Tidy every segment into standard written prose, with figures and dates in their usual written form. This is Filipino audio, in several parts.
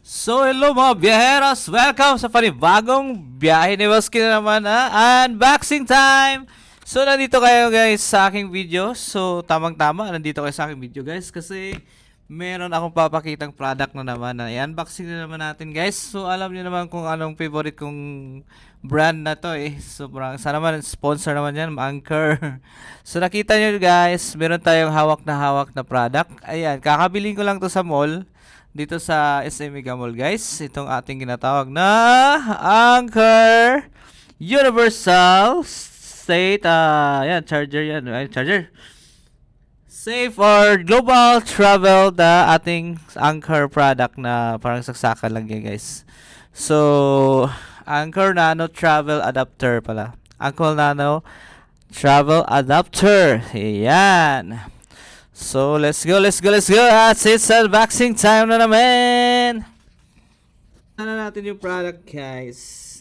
So hello mga biyaheros, welcome sa panibagong biyahe ni Waski na naman na unboxing time. So nandito kayo guys sa aking video. So tamang-tama nandito kayo sa aking video guys kasi meron akong papakitang product na naman na i-unboxing na naman natin guys. So alam niyo naman kung anong favorite kong brand na to eh. So sana naman sponsor naman yan, Anchor. So nakita niyo guys, meron tayong hawak na product. Ayan, kakabiling ko lang to sa mall. Dito sa SM Mega Mall guys, itong ating ginatawag na Anchor Universal State yan, charger yan, charger. Safe for global travel, the ating Anchor product na parang saksakan lang yan guys. So, Anchor Nano Travel Adapter pala. Anchor Nano Travel Adapter. Ayan. So, let's go. At it's unboxing time na naman. Ano natin yung product, guys.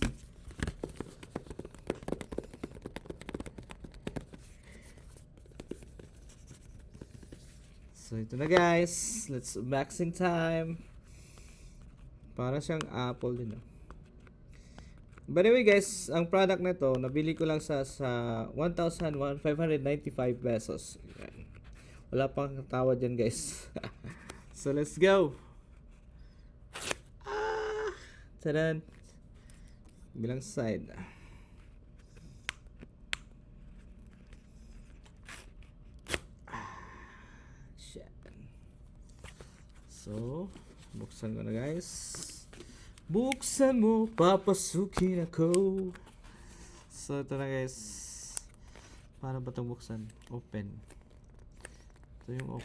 So, ito na, guys. Let's unboxing time. Para siyang Apple din, no? By the way, guys, ang product na ito, nabili ko lang sa 1,595 pesos. Yan. Wala pang tawad dyan guys. So let's go. Tadan. Bilang side. Shit. So buksan ko na guys. Buksan mo, papasukin ako. So ito na guys. Paano ba itong buksan? Open. Ito yung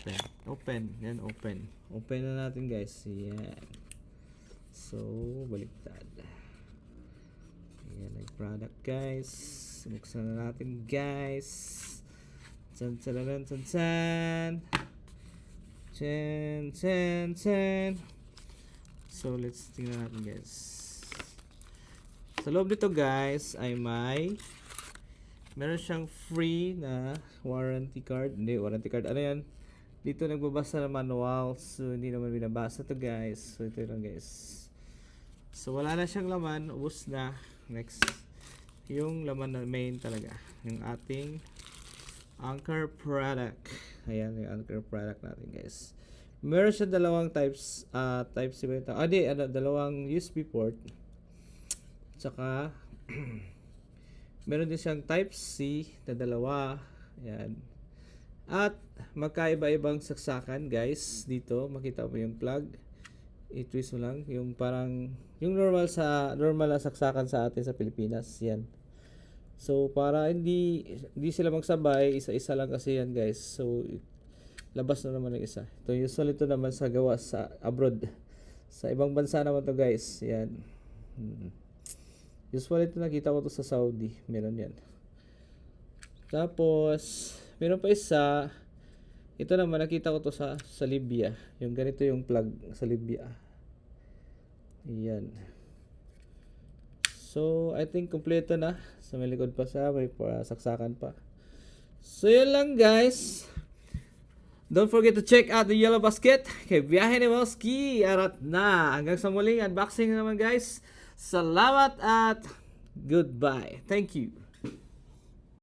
open. Yan, open. Open na natin guys. Yan. So, baliktad. Yan ang product guys. Buksan na natin guys. Chan. So, let's tingnan natin guys. Sa loob nito guys ay meron siyang free na warranty card. Hindi, warranty card. Ano yan? Dito nagbabasa ng manual. So, hindi naman binabasa to guys. So, ito lang guys. So, wala na siyang laman. Ubus na. Next. Yung laman na main talaga. Yung ating Anchor product. Ayan, yung Anchor product natin guys. Meron siya dalawang types. Type C ba ito? Dalawang USB port. Tsaka meron din siyang type C na dalawa. Ayan. At magkaiba-ibang saksakan guys. Dito makita mo yung plug. I-twist mo lang yung parang yung normal na saksakan sa atin sa Pilipinas. Yan. So para hindi sila magsabay, isa-isa lang kasi yan guys. So labas na naman ng isa. Ito usually ito naman sa gawa sa abroad. Sa ibang bansa naman to guys. Yan. Usually ito nakita ko to sa Saudi. Meron yan. Tapos, meron pa isa. Ito naman nakita ko to sa Libya. Yung ganito yung plug sa Libya. Ayan. So, I think kompleto na. Sa may likod pa siya. May saksakan pa. So, yun lang guys. Don't forget to check out the yellow basket. Kay Biyahe ni Waski. Arat na. Hanggang sa muling unboxing naman guys. Salamat at goodbye. Thank you.